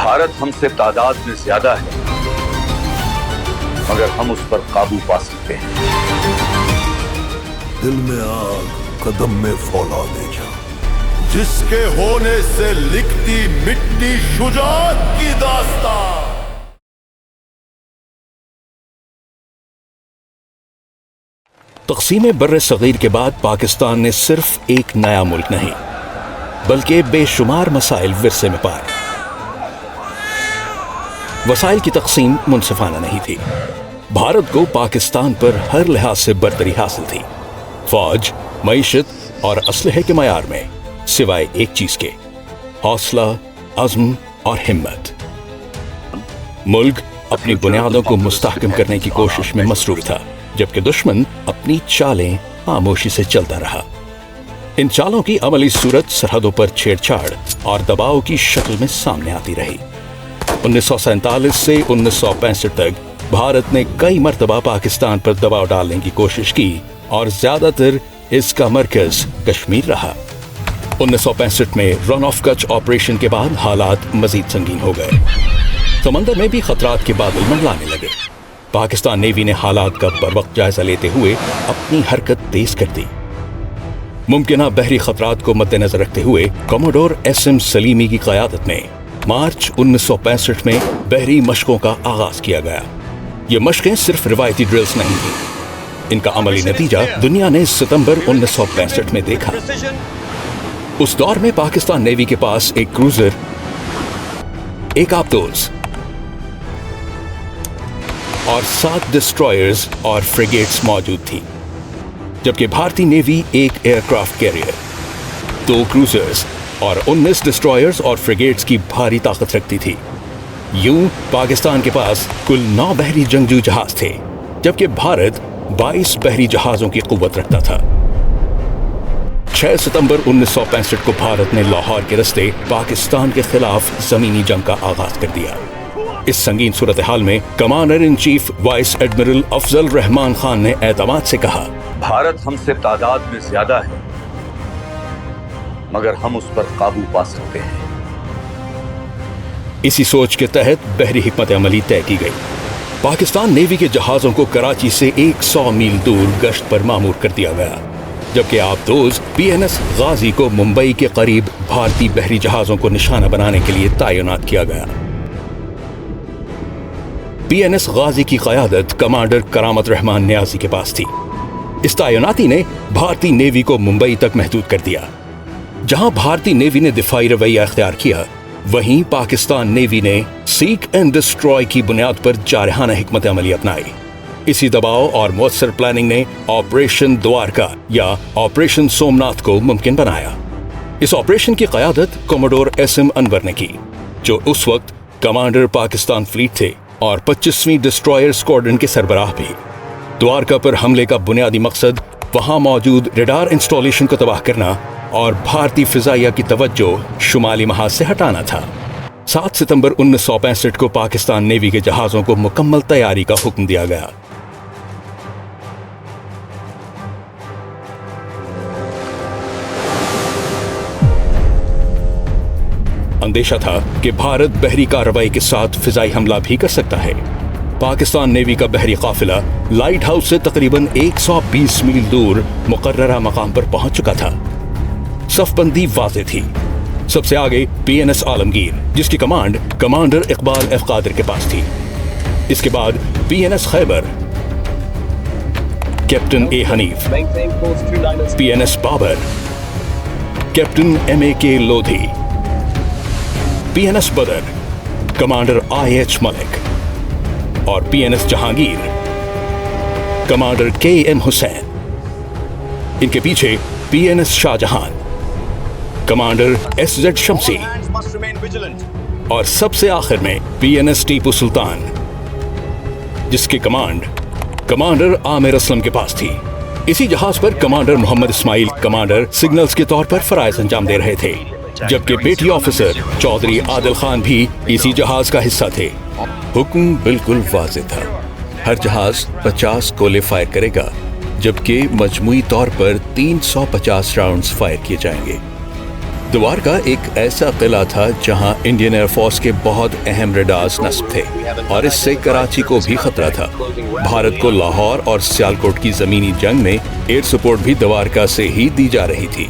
भारत हमसे तादाद में ज्यादा है, मगर हम उस पर काबू पा सकते हैं। दिल में आग, कदम में फौलाद जा, जिसके होने से लिखती मिट्टी शुजाअत की दास्तान। तक़सीम बर्र सग़ीर के बाद पाकिस्तान ने सिर्फ एक नया मुल्क नहीं बल्कि बेशुमार मसाइल विरसे में पाए। वसाइल की तक़सीम मुनसिफाना नहीं थी। भारत को पाकिस्तान पर हर लिहाज से बरतरी हासिल थी, फौज, मईशत और असलहे के मयार में, सिवाय एक चीज के, हौसला, अज़्म और हिम्मत। मुल्क अपनी बुनियादों को मुस्तहकम करने की कोशिश में मसरूफ था, जबकि दुश्मन अपनी चालें खामोशी से चलता रहा। इन चालों की अमली सूरत सरहदों पर छेड़छाड़ और दबाव की शक्ल में सामने आती रही। 1947 से 1965 तक भारत ने कई मर्तबा पाकिस्तान पर दबाव डालने की कोशिश की और ज्यादातर इसका मरकज कश्मीर रहा। 1965 में रन ऑफ कच्छ ऑपरेशन के बाद हालात मजीद संगीन हो गए। समंदर में भी खतरात के बादल मंडलाने लगे। पाकिस्तान नेवी ने हालात का बरवक्त जायजा लेते हुए अपनी हरकत तेज कर दी। मुमकिना बहरी खतरात को मद्देनजर रखते हुए कमोडोर SM सलीमी की क़यादत में मार्च 1965 में बहरी मशकों का आगाज किया गया। ये मशकें सिर्फ रिवायती ड्रिल्स नहीं थी, इनका अमली नतीजा दुनिया ने सितंबर 1965 में देखा। उस दौर में पाकिस्तान नेवी के पास एक क्रूजर, एक आबदोज और 7 डिस्ट्रॉयर्स और फ्रिगेट्स मौजूद थी, जबकि भारतीय नेवी एक एयरक्राफ्ट कैरियर, 2 क्रूजर्स और 19 डिस्ट्रॉयर्स और फ्रिगेट्स की भारी ताकत रखती थी। यूं पाकिस्तान के पास कुल 9 बहरी जंगजू जहाज थे, जबकि भारत 22 बहरी जहाजों की कुव्वत रखता था। 6 सितंबर 1965 को भारत ने लाहौर के रस्ते पाकिस्तान के खिलाफ जमीनी जंग का आगाज कर दिया। इस संगीन सूरत हाल में commander in chief vice admiral Afzal Rahman Khan ने एतमाद से कहा, भारत हमसे तादाद में ज्यादा है, मगर हम उस पर काबू पा सकते हैं। इसी सोच के तहत बहरी हिकमत अमली तय की गई। पाकिस्तान नेवी के जहाजों को कराची से 100 मील दूर गश्त पर मामूर कर दिया गया, जबकि आबदोज PNS गाजी को मुंबई के करीब भारतीय बहरी जहाजों को निशाना बनाने के लिए तैनात किया गया। PNS गाजी की क़यादत कमांडर करामत रहमान न्याजी के पास थी। इस तैनाती ने भारतीय नेवी को मुंबई तक महदूद कर दिया। जहां भारतीय नेवी ने दिफाई रवैया अख्तियार किया, वहीं पाकिस्तान नेवी ने सीक एंड डिस्ट्रॉय की बुनियाद पर जारहाना हिकमत अमली अपनाई। इसी दबाव और मुअस्सर प्लानिंग ने ऑपरेशन द्वारका या ऑपरेशन सोमनाथ को मुमकिन बनाया। इस ऑपरेशन की क़यादत कमोडोर SM अनवर ने की, जो उस वक्त कमांडर पाकिस्तान फ्लीट थे और 25वीं डिस्ट्रॉयर स्क्वाड्रन के सरबराह भी। द्वारका पर हमले का बुनियादी मकसद वहां मौजूद रडार इंस्टॉलेशन को तबाह करना और भारतीय फिजाइया की तवज्जो शुमाली महाज से हटाना था। 7 सितंबर 1965 को पाकिस्तान नेवी के जहाजों को मुकम्मल तैयारी का हुक्म दिया गया। अंदेशा था कि भारत बहरी कार्रवाई के साथ फिजाई हमला भी कर सकता है। पाकिस्तान नेवी का बहरी काफिला लाइट हाउस से तकरीबन 120 मील दूर मुकर्ररा मकाम पर पहुंच चुका था। सफबंदी वाज़ेह थी। सबसे आगे PNS आलमगीर, जिसकी command commander Iqbal F Qadir के पास थी। इसके बाद PNS Khyber, captain A Hanif, PNS Babar, captain MAK Lodhi, PNS Badr, commander IH Malik और PNS Jahangir, commander KM Hussain. इनके पीछे PNS Shahjahan, commander SZ Shamsi और सबसे आखिर में PNS टीपू सुल्तान, जिसकी कमांड कमांडर आमिर असलम के पास थी। इसी जहाज पर commander Mohammad Ismail commander signals के तौर पर फराइज अंजाम दे रहे थे, जबकि पेटी ऑफिसर चौधरी आदिल खान भी इसी जहाज का हिस्सा थे। हुक्म बिल्कुल वाज़ेह था, हर जहाज 50 गोले फायर करेगा, जबकि मजमूई तौर पर 350 राउंड्स फायर किए जाएंगे। द्वारका एक ऐसा किला था जहां इंडियन एयरफोर्स के बहुत अहम रडार्स नस्ब थे और इससे कराची को भी खतरा था। भारत को लाहौर और सियालकोट की जमीनी जंग में एयर सपोर्ट भी द्वारका से ही दी जा रही थी।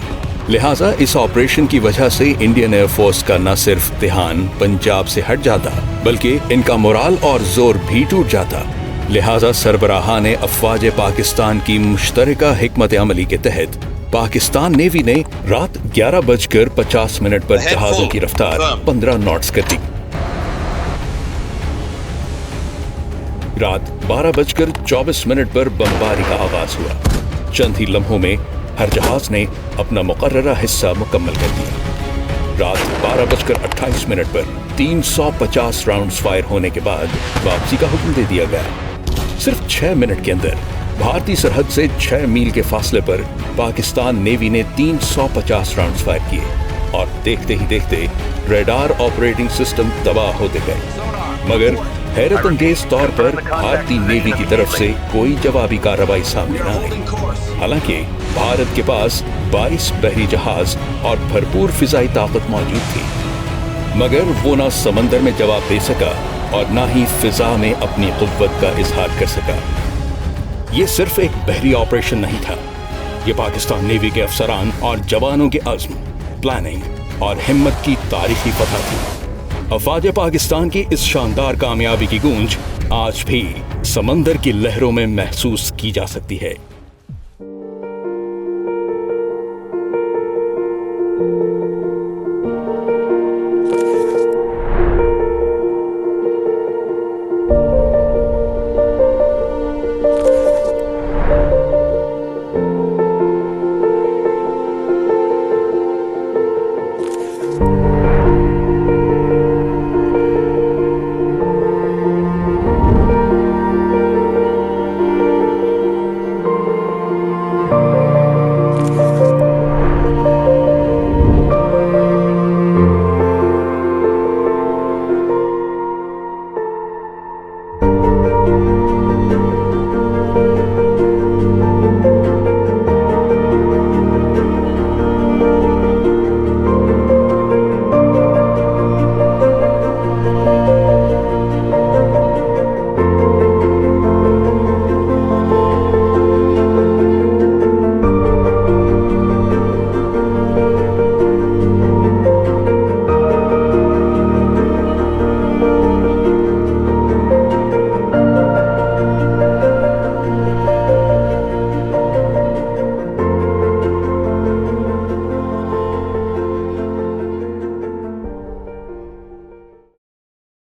लिहाजा इस ऑपरेशन की वजह से इंडियन एयरफोर्स का न सिर्फ ध्यान पंजाब से हट जाता बल्कि इनका मोराल और जोर भी टूट जाता। लिहाजा सरबराहान अफवाज पाकिस्तान की मुश्तरका हिकमत अमली के तहत पाकिस्तान नेवी ने रात 11:50 पर जहाजों की रफ्तार 15 नॉट्स कर दी। रात 12:24 पर बमबारी का आगाज हुआ। चंद ही लम्हों में हर जहाज ने अपना मुकर्ररा हिस्सा मुकम्मल कर दिया। रात 12:28 पर 350 राउंड्स फायर होने के बाद वापसी का हुक्म दे दिया गया। सिर्फ 6 मिनट के अंदर भारतीय सरहद से 6 मील के फासले पर पाकिस्तान नेवी ने 350 राउंड्स फायर किए और देखते ही देखते रडार ऑपरेटिंग सिस्टम तबाह होते गए। मगर हैरत अंगेज तौर पर भारतीय नेवी की तरफ से कोई जवाबी कार्रवाई सामने न आई। हालांकि भारत के पास 22 बहरी जहाज और भरपूर फिजाई ताकत मौजूद थी, मगर वो ना समंदर में जवाब दे सका और ना ही फिजा में अपनी कुव्वत का इजहार कर सका। ये सिर्फ एक बहरी ऑपरेशन नहीं था, ये पाकिस्तान नेवी के अफसरान और जवानों के अज़्म, प्लानिंग और हिम्मत की तारीखी फतह थी। अफवाज पाकिस्तान की इस शानदार कामयाबी की गूंज आज भी समंदर की लहरों में महसूस की जा सकती है।